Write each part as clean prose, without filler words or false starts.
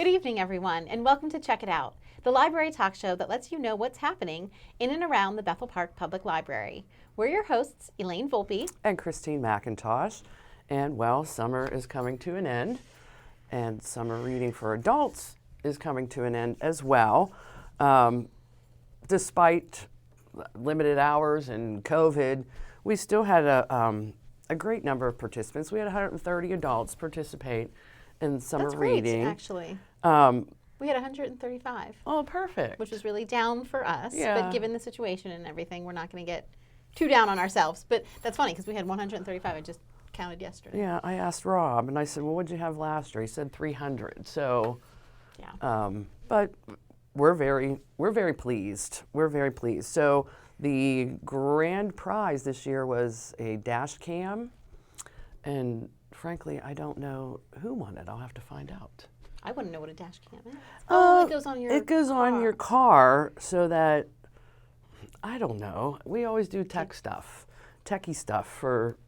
Good evening, everyone, and welcome to Check It Out, the library talk show that lets you know what's happening in and around the Bethel Park Public Library. We're your hosts, Elaine Volpe and Christine McIntosh. And well, summer is coming to an end, and summer reading for adults is coming to an end as well. Despite limited hours and COVID, we still had a great number of participants. We had 130 adults participate in summer That's great, reading. actually. We had 135. Oh, perfect. Which was really down for us. Yeah. But given the situation and everything, we're not going to get too down on ourselves. But that's funny because we had 135. I just counted yesterday. Yeah, I asked Rob, and I said, well, what did you have last year? He said 300. So, yeah. But we're very pleased. We're very pleased. So the grand prize this year was a dash cam, and frankly, I don't know who won it. I'll have to find out. I wouldn't know what a dash cam is. Oh, it goes on your It goes car. on your car so that, I don't know. We always do techie stuff for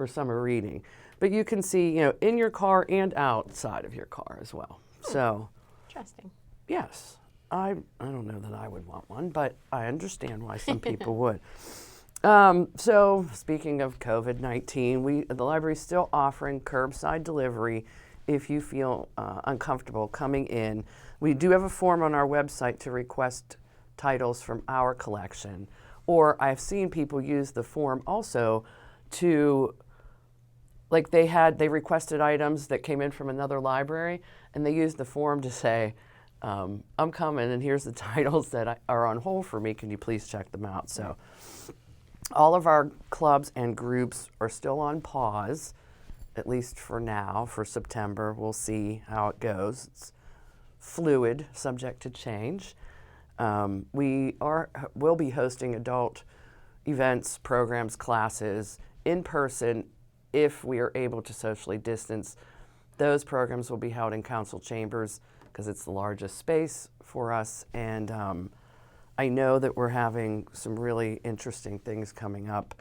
summer reading. But you can see, in your car and outside of your car as well. So, interesting. yes. I don't know that I would want one, but I understand why some people would. So speaking of COVID-19, the library's still offering curbside delivery if you feel uncomfortable coming in. We do have a form on our website to request titles from our collection, or I've seen people use the form also to, like they requested items that came in from another library, and they used the form to say, I'm coming and here's the titles that are on hold for me. Can you please check them out? So all of our clubs and groups are still on pause, at least for now, for September. We'll see how it goes. It's fluid, subject to change. We'll be hosting adult events, programs, classes in person if we are able to socially distance. Those programs will be held in council chambers because it's the largest space for us. And I know that we're having some really interesting things coming up.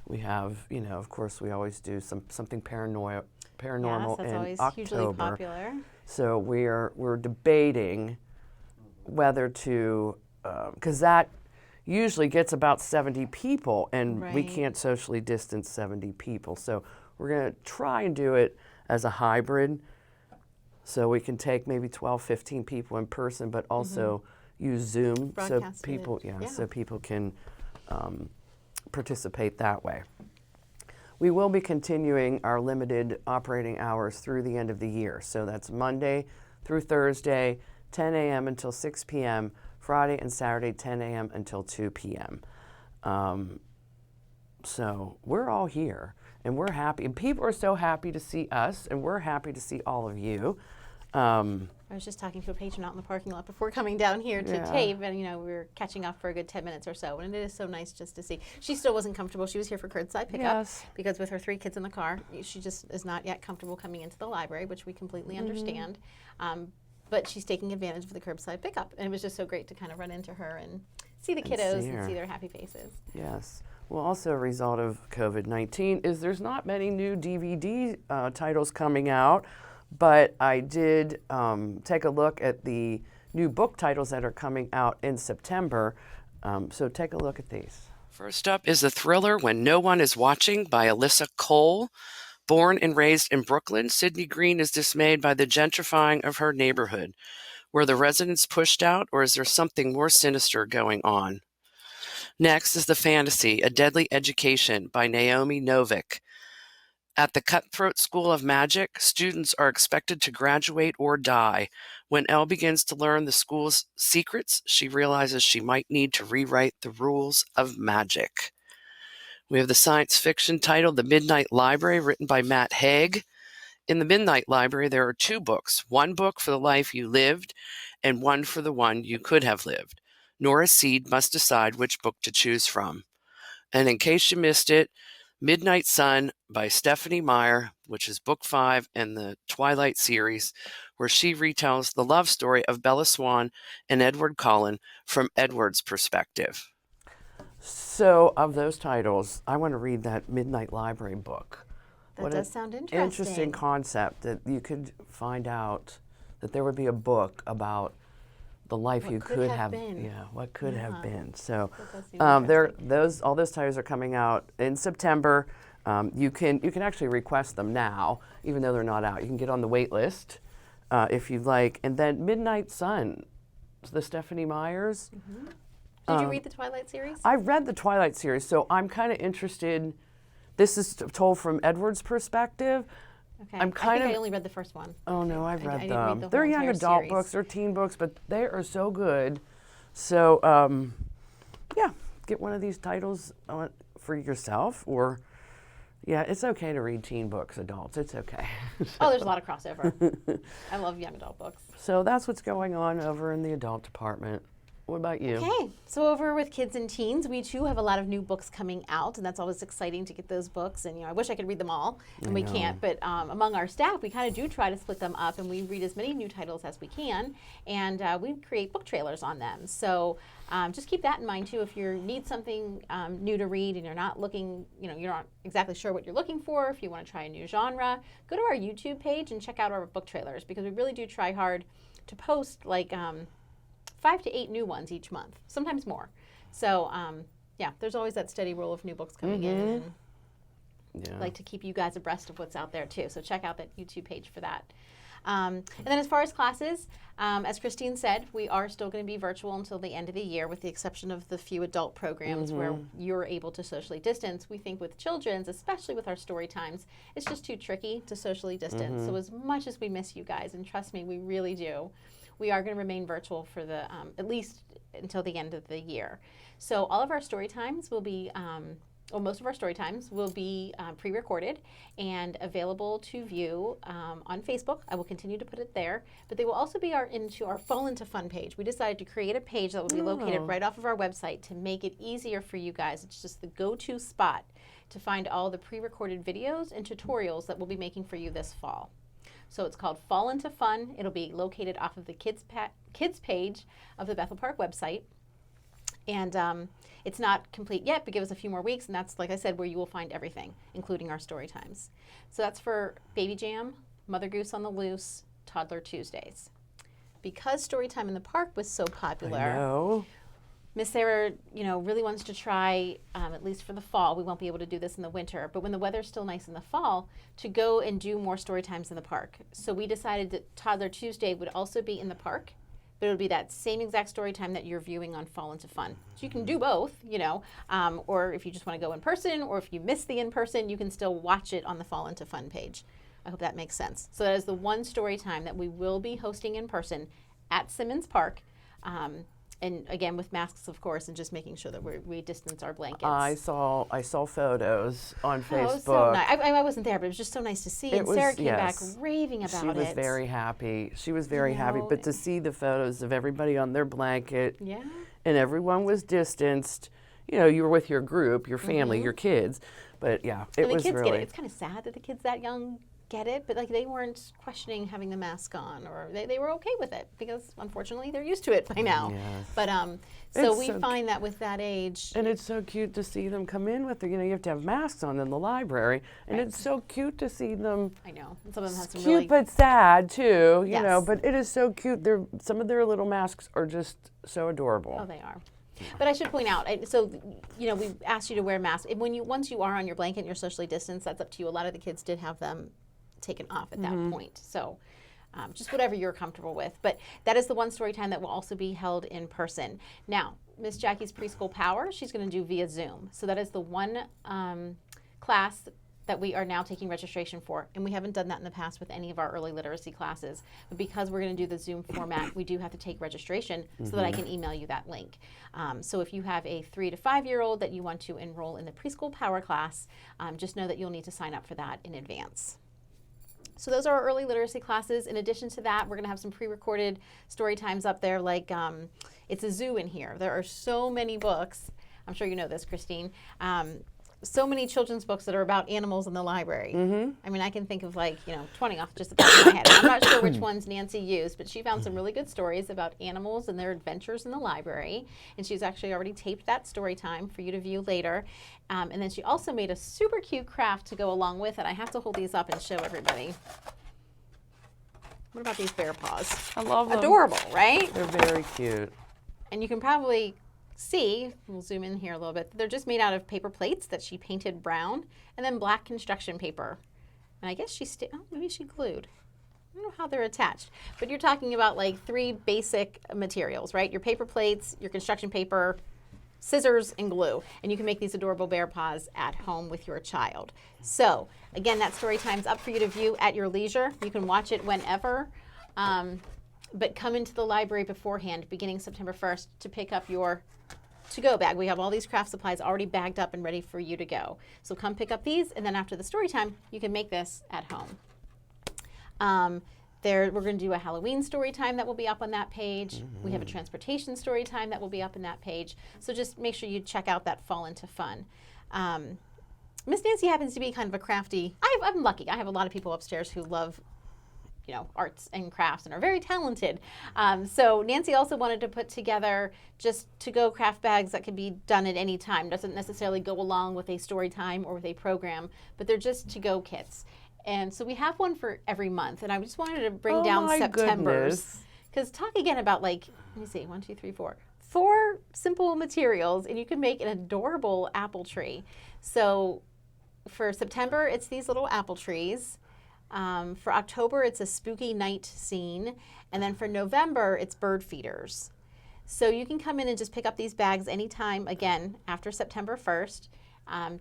We have, of course, we always do something paranormal Yes, that's in always October. hugely popular. So we're debating whether to, because that usually gets about 70 people, and we Right. can't socially distance 70 people. So we're going to try and do it as a hybrid, so we can take maybe 12, 15 people in person, but also use Zoom, so Broadcast it. people, Yeah. so people can participate that way. We will be continuing our limited operating hours through the end of the year. So that's Monday through Thursday, 10 a.m. until 6 p.m., Friday and Saturday, 10 a.m. until 2 p.m. So we're all here, and we're happy. And people are so happy to see us, and we're happy to see all of you. I was just talking to a patron out in the parking lot before coming down here to Yeah. tape, and we were catching up for a good 10 minutes or so, and it is so nice just to see. She still wasn't comfortable. She was here for curbside pickup Yes. because with her 3 kids in the car, she just is not yet comfortable coming into the library, which we completely understand. But she's taking advantage of the curbside pickup, and it was just so great to kind of run into her and see the kiddos see and her. see their happy faces. Yes. Well, also a result of COVID-19 is there's not many new DVD titles coming out, but I did take a look at the new book titles that are coming out in September. So take a look at these. First up is the thriller When No One Is Watching by Alyssa Cole. Born and raised in Brooklyn, Sydney Green is dismayed by the gentrifying of her neighborhood. Were the residents pushed out, or is there something more sinister going on? Next is the fantasy A Deadly Education by Naomi Novik. At the Cutthroat School of Magic, students are expected to graduate or die. When Elle begins to learn the school's secrets, she realizes she might need to rewrite the rules of magic. We have the science fiction title The Midnight Library, written by Matt Haig. In The Midnight Library, there are 2 books, one book for the life you lived and one for the one you could have lived. Nora Seed must decide which book to choose from. And in case you missed it, Midnight Sun by Stephanie Meyer, which is book 5 in the Twilight series, where she retells the love story of Bella Swan and Edward Cullen from Edward's perspective. So of those titles, I want to read that Midnight Library book. That does sound interesting. Interesting concept that you could find out that there would be a book about the life What you could could have have been. yeah, what could have been. So That does seem all those titles are coming out in September. You can actually request them now, even though they're not out. You can get on the wait list if you'd like. And then Midnight Sun, the Stephanie Myers. Did you read the Twilight series? I read the Twilight series, so I'm kind of interested. This is told from Edward's perspective. Okay. I'm I kind think of. I only read the first one. Oh no, I've I read didn't them. read the They're whole young entire adult series. books, they're teen books, but they are so good. So yeah, get one of these titles for yourself, or yeah, it's okay to read teen books, adults. It's okay. Oh, there's a lot of crossover. I love young adult books. So that's what's going on over in the adult department. What about you? Okay, so over with kids and teens, we too have a lot of new books coming out, and that's always exciting to get those books. And I wish I could read them all, and we can't. But among our staff, we kind of do try to split them up, and we read as many new titles as we can, and we create book trailers on them. So just keep that in mind too. If you need something new to read and you're not looking, you're not exactly sure what you're looking for. If you want to try a new genre, go to our YouTube page and check out our book trailers, because we really do try hard to post like 5 to 8 new ones each month, sometimes more. So yeah, there's always that steady roll of new books coming in, and Yeah. like to keep you guys abreast of what's out there too. So check out that YouTube page for that. And then as far as classes, as Christine said, we are still going to be virtual until the end of the year, with the exception of the few adult programs where you're able to socially distance. We think with children's, especially with our story times, it's just too tricky to socially distance. So as much as we miss you guys, and trust me, we really do, we are going to remain virtual for the at least until the end of the year. So all of our story times will be, most of our story times will be pre-recorded and available to view on Facebook. I will continue to put it there, but they will also be into our Fall Into Fun page. We decided to create a page that will be located right off of our website to make it easier for you guys. It's just the go-to spot to find all the pre-recorded videos and tutorials that we'll be making for you this fall. So it's called Fall Into Fun. It'll be located off of the kids page of the Bethel Park website. And it's not complete yet, but give us a few more weeks, and that's, like I said, where you will find everything, including our story times. So that's for Baby Jam, Mother Goose on the Loose, Toddler Tuesdays. Because Storytime in the Park was so popular, I know. Miss Sarah, really wants to try, at least for the fall. We won't be able to do this in the winter, but when the weather's still nice in the fall, to go and do more story times in the park. So we decided that Toddler Tuesday would also be in the park, but it would be that same exact story time that you're viewing on Fall Into Fun. So you can do both, or if you just want to go in person, or if you miss the in-person, you can still watch it on the Fall Into Fun page. I hope that makes sense. So that is the one story time that we will be hosting in person at Simmons Park. And again, with masks, of course, and just making sure that we distance our blankets. I saw photos on Oh, it Facebook. was so nice. I wasn't there, but it was just so nice to see. It And was- Sarah came yes. back raving about it. She was very happy. She was very happy. know, But to see the photos of everybody on their blanket, Yeah. and everyone was distanced. You were with your group, your family, your kids. But yeah, it And the was kids really. get it. It's kind of sad that the kids that young get it, but like they weren't questioning having the mask on, or they were okay with it, because unfortunately they're used to it by now. Yes. But so It's we so find that with that age, And it's so cute to see them come in with you have to have masks on in the library, and Right. it's so cute to see them. I know, and some of them have some Cute really but sad too, Yes. But it is so cute. Some of their little masks are just so adorable. Oh, they are. But I should point out, we asked you to wear masks. Once you are on your blanket and you're socially distanced, that's up to you. A lot of the kids did have them taken off at that point. So just whatever you're comfortable with. But that is the one story time that will also be held in person. Now, Miss Jackie's Preschool Power, she's going to do via Zoom. So that is the one class that we are now taking registration for. And we haven't done that in the past with any of our early literacy classes. But because we're going to do the Zoom format, we do have to take registration so that I can email you that link. So if you have a 3 to 5-year-old that you want to enroll in the Preschool Power class, just know that you'll need to sign up for that in advance. So those are our early literacy classes. In addition to that, we're going to have some pre-recorded story times up there, like It's a Zoo in here. There are so many books. I'm sure you know this, Christine. So many children's books that are about animals in the library. I mean, I can think of 20 off just the top of my head. I'm not sure which ones Nancy used, but she found some really good stories about animals and their adventures in the library. And she's actually already taped that story time for you to view later. And then she also made a super cute craft to go along with it. I have to hold these up and show everybody. What about these bear paws? I love them. Adorable, right? They're very cute. And you can probably see, we'll zoom in here a little bit, they're just made out of paper plates that she painted brown and then black construction paper. And I guess maybe she glued. I don't know how they're attached, but you're talking about like 3 basic materials, right? Your paper plates, your construction paper, scissors, and glue. And you can make these adorable bear paws at home with your child. So again, that story time's up for you to view at your leisure. You can watch it whenever, but come into the library beforehand, beginning September 1st, to pick up your to-go bag. We have all these craft supplies already bagged up and ready for you to go. So come pick up these, and then after the story time, you can make this at home. We're going to do a Halloween story time that will be up on that page. We have a transportation story time that will be up on that page. So just make sure you check out that Fall into Fun. Miss Nancy happens to be kind of a crafty. I'm lucky. I have a lot of people upstairs who love, arts and crafts and are very talented. So Nancy also wanted to put together just to-go craft bags that can be done at any time. Doesn't necessarily go along with a story time or with a program, but they're just to-go kits. And so we have one for every month. And I just wanted to bring down September's. Because talk again about let me see, 1, 2, 3, 4. 4 simple materials, and you can make an adorable apple tree. So for September, it's these little apple trees. For October, it's a spooky night scene. And then for November, it's bird feeders. So you can come in and just pick up these bags anytime, again, after September 1st.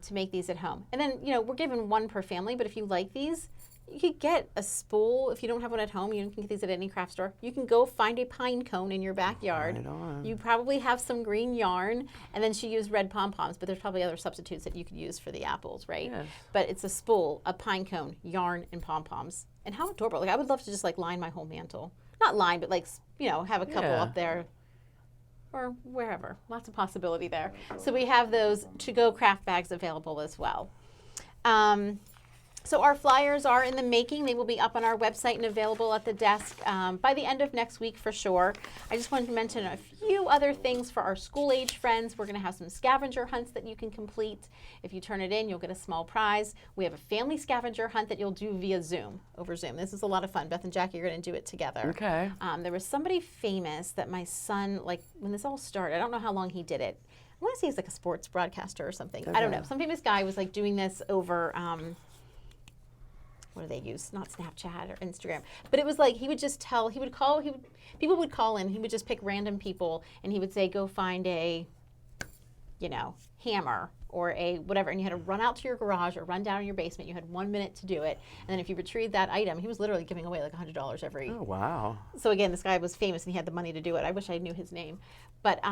To make these at home. And then, we're given 1 per family, but if you like these, you could get a spool. If you don't have one at home, you can get these at any craft store. You can go find a pine cone in your backyard. Right on. You probably have some green yarn, and then she used red pom-poms, but there's probably other substitutes that you could use for the apples, right? Yes. But it's a spool, a pine cone, yarn, and pom-poms. And how adorable. I would love to just line my whole mantle. Not line, but have a couple up there. Or wherever. Lots of possibility there. So we have those to-go craft bags available as well. So our flyers are in the making. They will be up on our website and available at the desk by the end of next week for sure. I just wanted to mention a few other things for our school-age friends. We're going to have some scavenger hunts that you can complete. If you turn it in, you'll get a small prize. We have a family scavenger hunt that you'll do via Zoom, over Zoom. This is a lot of fun. Beth and Jackie are going to do it together. Okay. There was somebody famous that my son, when this all started, I don't know how long he did it. I want to say he's like a sports broadcaster or something. I don't know. Some famous guy was doing this over... what do they use? Not Snapchat or Instagram. But it was he would just tell, people would call in, he would just pick random people, and he would say, go find a, hammer or a whatever, and you had to run out to your garage or run down in your basement. You had 1 minute to do it. And then if you retrieved that item, he was literally giving away $100 every. Oh, wow. So again, this guy was famous and he had the money to do it. I wish I knew his name. But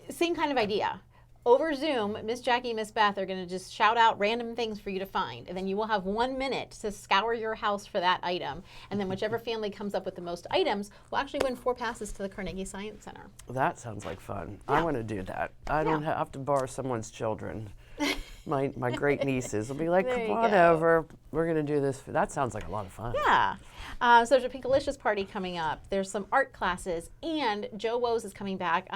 same kind of idea. Over Zoom, Miss Jackie and Miss Beth are going to just shout out random things for you to find. And then you will have 1 minute to scour your house for that item. And then whichever family comes up with the most items will actually win 4 passes to the Carnegie Science Center. That sounds like fun. Yeah. I want to do that. I don't have to borrow someone's children. My great nieces will be like, There come you on go. over. We're going to do this. That sounds like a lot of fun. Yeah. So there's a Pinkalicious party coming up. There's some art classes. And Joe Woes is coming back.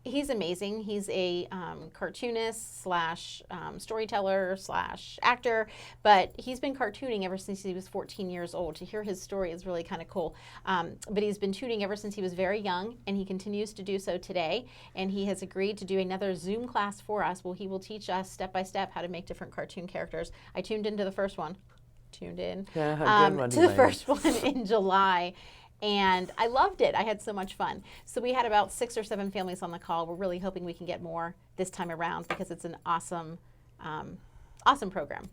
He's amazing. He's a cartoonist / storyteller / actor, but he's been cartooning ever since he was 14 years old. To hear his story is really kind of cool. But he's been tuning ever since he was very young, and he continues to do so today. And he has agreed to do another Zoom class for us where he will teach us step by step how to make different cartoon characters. I tuned into the first one. Good one, to the first one in July. And I loved it. I had so much fun. So we had about 6 or 7 families on the call. We're really hoping we can get more this time around because it's an awesome, awesome program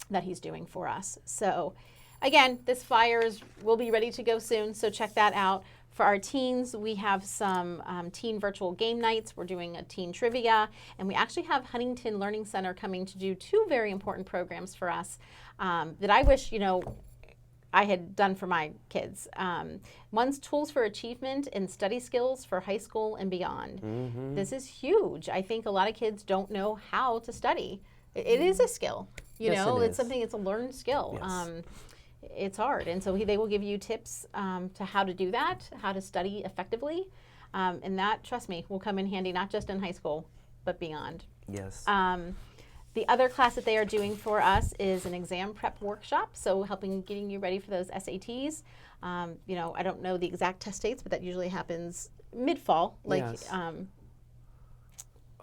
that he's doing for us. So again, this flyers will be ready to go soon. So check that out. For our teens, we have some teen virtual game nights. We're doing a teen trivia. And we actually have Huntington Learning Center coming to do 2 very important programs for us that I wish, I had done for my kids. One's Tools for Achievement and Study Skills for High School and Beyond. Mm-hmm. This is huge. I think a lot of kids don't know how to study. It is a skill. It's something, it's a learned skill. Yes. It's hard. And so they will give you tips to how to do that, how to study effectively. And that, trust me, will come in handy not just in high school, but beyond. Yes. The other class that they are doing for us is an exam prep workshop, so getting you ready for those SATs. I don't know the exact test dates, but that usually happens mid-fall, Yes.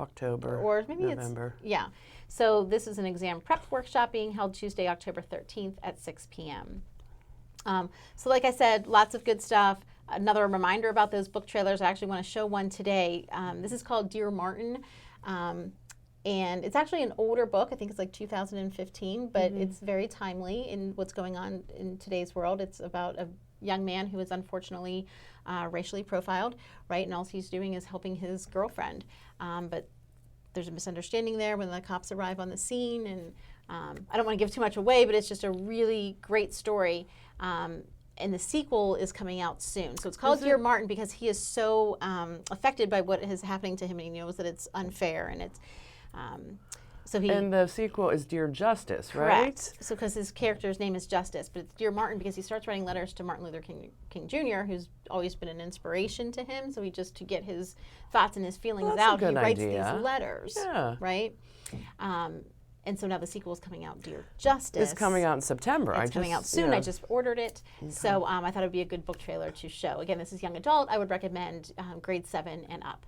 October or maybe November. Yeah. So this is an exam prep workshop being held Tuesday, October 13th at 6 p.m. So like I said, lots of good stuff. Another reminder about those book trailers, I actually want to show one today. This is called Dear Martin. And it's actually an older book. I think it's like 2015, but it's very timely in what's going on in today's world. It's about a young man who is unfortunately racially profiled, right? And all he's doing is helping his girlfriend. But there's a misunderstanding there when the cops arrive on the scene. And I don't want to give too much away, but it's just a really great story. And the sequel is coming out soon. So it's called Dear Martin because he is so affected by what is happening to him, and he knows that it's unfair, and it's and the sequel is Dear Justice, right? Correct. So because his character's name is Justice, but it's Dear Martin because he starts writing letters to Martin Luther King Jr., who's always been an inspiration to him. So to get his thoughts and his feelings out, he writes these letters, right? And so now the sequel is coming out, Dear Justice. It's coming out in September. It's coming out soon. I just ordered it. Okay. So I thought it would be a good book trailer to show. Again, this is young adult. I would recommend grade 7 and up.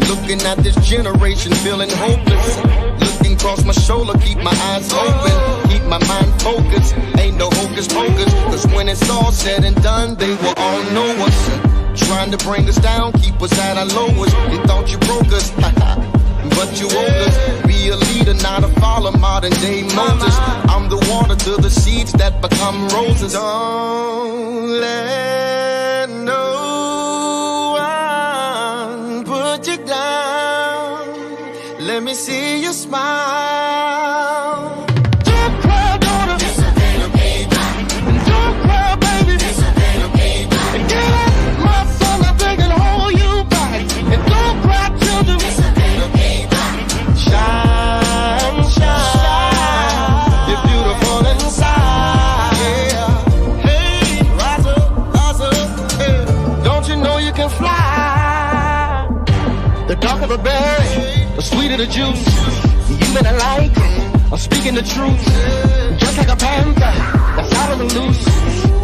Looking at this generation, feeling hopeless. Looking across my shoulder, keep my eyes open, keep my mind focused. Ain't no hocus pocus, cause when it's all said and done, they will all know us. Trying to bring us down, keep us at our lowest. They thought you broke us, but you woke us. Be a leader, not a follower, modern day Moses. I'm the water to the seeds that become roses. Don't let no one put you down. Let me see you smile. Don't cry, daughter. It's okay, don't cry, baby. It's okay, and get up, my son, I think and hold you back. And don't cry, children. It's okay, shine, shine. You're beautiful inside. Yeah. Hey, rise up, hey. Don't you know you can fly? The darker the berry, the sweeter the juice. You better like I'm speaking the truth. Just like a panther that's out on the loose,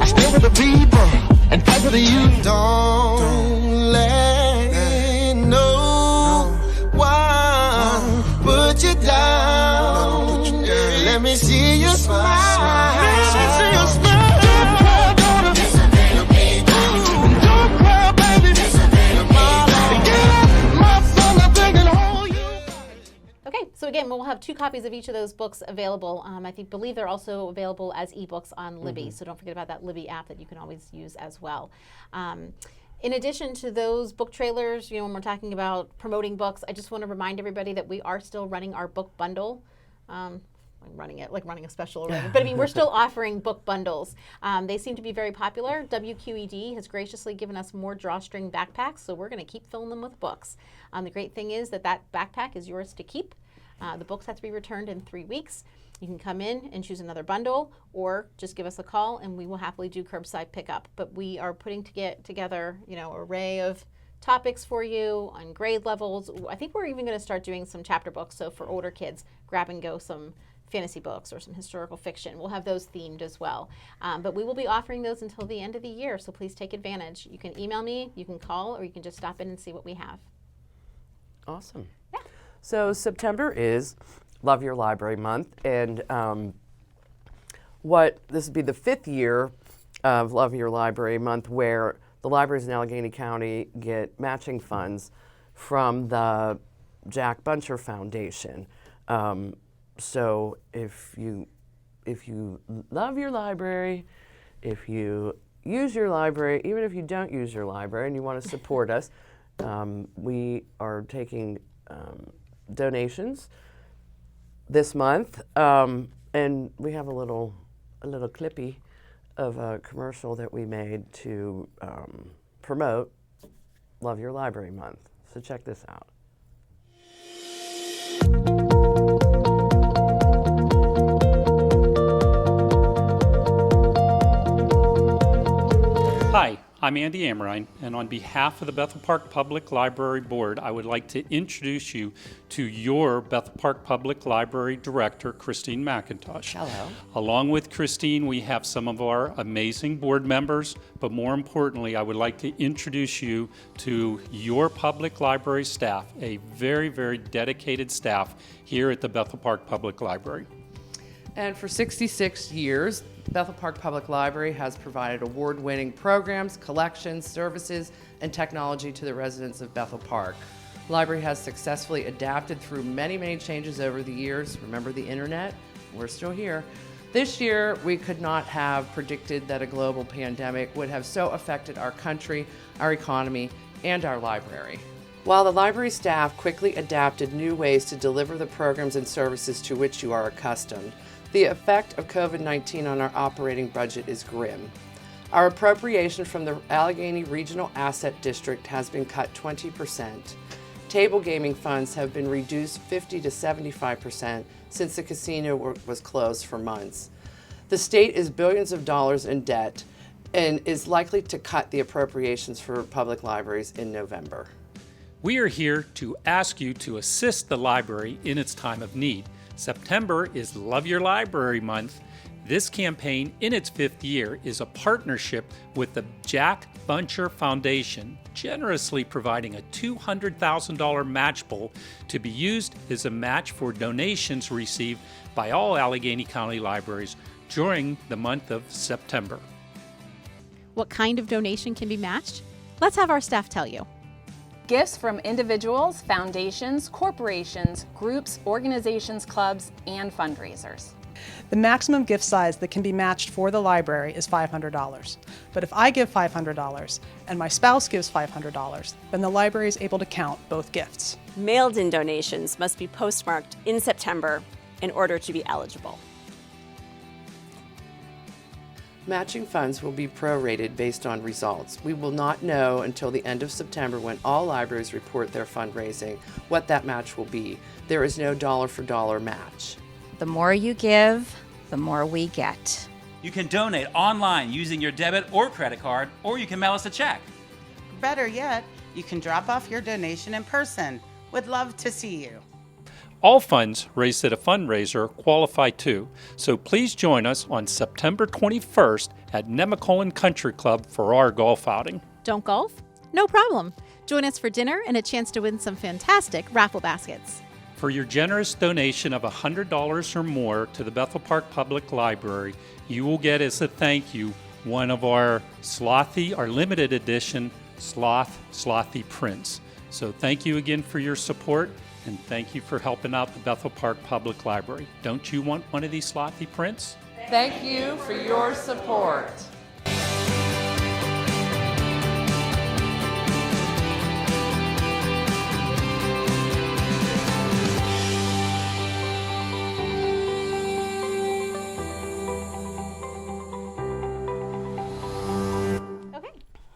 I stand for the people and fight for the youth. Don't let no one put you down. Let me see you smile. Let me see you smile. Don't cry, daughter. Don't cry, baby. Get up, my son, I'm thinking hold you. Okay, so again, we'll have 2 copies of each of those books available. I believe they're also available as ebooks on Libby, so don't forget about that Libby app that you can always use as well. In addition to those book trailers, when we're talking about promoting books, I just want to remind everybody that we are still running our book bundle. I'm running it like running a special already, but we're still offering book bundles. They seem to be very popular. WQED has graciously given us more drawstring backpacks, so we're going to keep filling them with books. The great thing is that backpack is yours to keep. The books have to be returned in 3 weeks. You can come in and choose another bundle, or just give us a call and we will happily do curbside pickup. But we are putting together, an array of topics for you on grade levels. I think we're even going to start doing some chapter books. So for older kids, grab and go some fantasy books or some historical fiction. We'll have those themed as well. But we will be offering those until the end of the year, so please take advantage. You can email me, you can call, or you can just stop in and see what we have. Awesome. Yeah. So September is Love Your Library Month, and this would be the 5th year of Love Your Library Month, where the libraries in Allegheny County get matching funds from the Jack Buncher Foundation. So if you love your library, if you use your library, even if you don't use your library and you want to support us, we are taking donations this month, and we have a little clippy of a commercial that we made to promote Love Your Library Month. So check this out. Hi, I'm Andy Amrine, and on behalf of the Bethel Park Public Library Board, I would like to introduce you to your Bethel Park Public Library Director, Christine McIntosh. Hello. Along with Christine, we have some of our amazing board members, but more importantly, I would like to introduce you to your public library staff, a very, very dedicated staff here at the Bethel Park Public Library. And for 66 years, the Bethel Park Public Library has provided award-winning programs, collections, services, and technology to the residents of Bethel Park. The library has successfully adapted through many, many changes over the years. Remember the internet? We're still here. This year, we could not have predicted that a global pandemic would have so affected our country, our economy, and our library. While the library staff quickly adapted new ways to deliver the programs and services to which you are accustomed, the effect of COVID-19 on our operating budget is grim. Our appropriation from the Allegheny Regional Asset District has been cut 20%. Table gaming funds have been reduced 50 to 75% since the casino was closed for months. The state is billions of dollars in debt and is likely to cut the appropriations for public libraries in November. We are here to ask you to assist the library in its time of need. September is Love Your Library Month. This campaign, in its 5th year, is a partnership with the Jack Buncher Foundation, generously providing a $200,000 match pool to be used as a match for donations received by all Allegheny County libraries during the month of September. What kind of donation can be matched? Let's have our staff tell you. Gifts from individuals, foundations, corporations, groups, organizations, clubs, and fundraisers. The maximum gift size that can be matched for the library is $500. But if I give $500 and my spouse gives $500, then the library is able to count both gifts. Mailed-in donations must be postmarked in September in order to be eligible. Matching funds will be prorated based on results. We will not know until the end of September, when all libraries report their fundraising, what that match will be. There is no dollar-for-dollar match. The more you give, the more we get. You can donate online using your debit or credit card, or you can mail us a check. Better yet, you can drop off your donation in person. Would love to see you. All funds raised at a fundraiser qualify too, so please join us on September 21st at Nemacolin Country Club for our golf outing. Don't golf? No problem. Join us for dinner and a chance to win some fantastic raffle baskets. For your generous donation of $100 or more to the Bethel Park Public Library, you will get, as a thank you, one of our Slothy, our limited edition Slothy prints. So thank you again for your support, and thank you for helping out the Bethel Park Public Library. Don't you want one of these Slothy prints? Thank you for your support.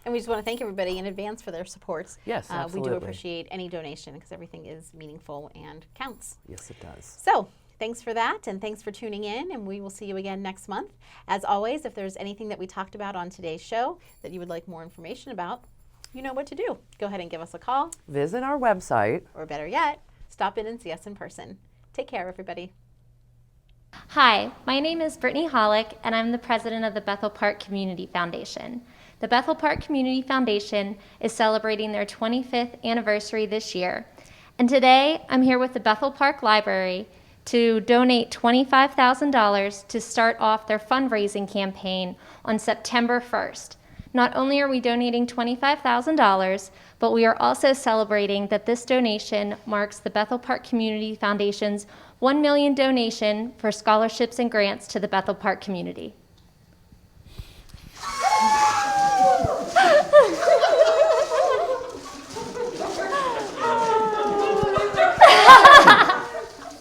And we just want to thank everybody in advance for their support. Yes, We absolutely. do appreciate any donation because everything is meaningful and counts. Yes, it does. So thanks for that, and thanks for tuning in, and we will see you again next month. As always, if there's anything that we talked about on today's show that you would like more information about, you know what to do. Go ahead and give us a call, Visit our website. or better yet, stop in and see us in person. Take care, everybody. Hi, my name is Brittany Hollick, and I'm the president of the Bethel Park Community Foundation. The Bethel Park Community Foundation is celebrating their 25th anniversary this year. And today, I'm here with the Bethel Park Library to donate $25,000 to start off their fundraising campaign on September 1st. Not only are we donating $25,000, but we are also celebrating that this donation marks the Bethel Park Community Foundation's $1 million donation for scholarships and grants to the Bethel Park community.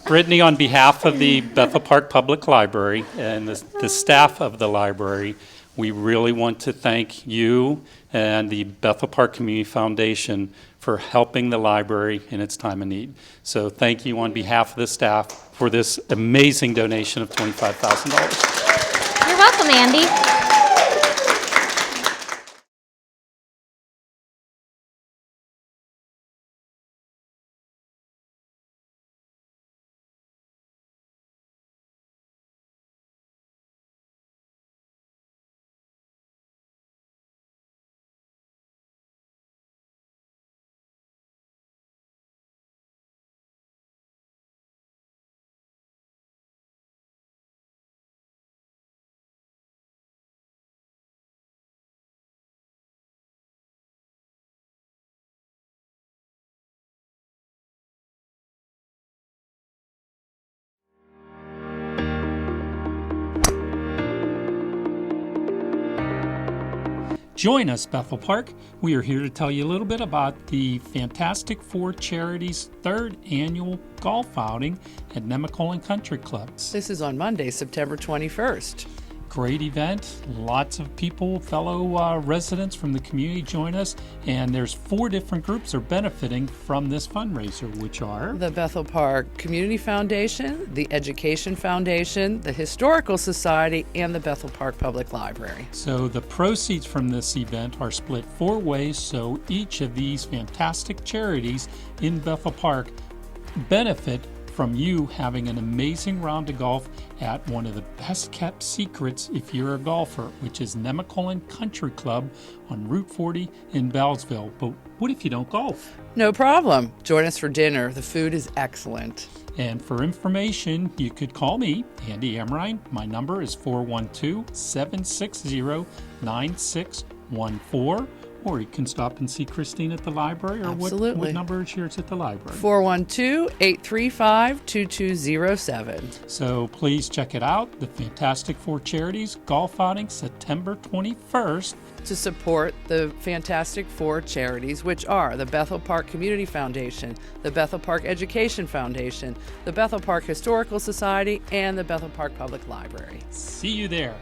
Brittany, on behalf of the Bethel Park Public Library and the staff of the library, we really want to thank you and the Bethel Park Community Foundation for helping the library in its time of need. So thank you on behalf of the staff for this amazing donation of $25,000. You're welcome, Andy. Join us, Bethel Park. We are here to tell you a little bit about the Fantastic Four Charities' third annual golf outing at Nemacolin Country Clubs. This is on Monday, September 21st. Great event. Lots of people, fellow residents from the community join us, and there's 4 different groups are benefiting from this fundraiser, which are The Bethel Park Community Foundation, the Education Foundation, the Historical Society, and the Bethel Park Public Library. So the proceeds from this event are split 4 ways, so each of these fantastic charities in Bethel Park benefit from you having an amazing round of golf at one of the best kept secrets if you're a golfer, which is Nemacolin Country Club on Route 40 in Bellsville. But what if you don't golf? No problem. Join us for dinner. The food is excellent. And for information, you could call me, Andy Amrine. My number is 412-760-9614. Or you can stop and see Christine at the library. Or Absolutely. what number is yours at the library? 412-835-2207. So please check it out. The Fantastic Four Charities Golf Outing, September 21st. To support the Fantastic Four charities, which are the Bethel Park Community Foundation, the Bethel Park Education Foundation, the Bethel Park Historical Society, and the Bethel Park Public Library. See you there.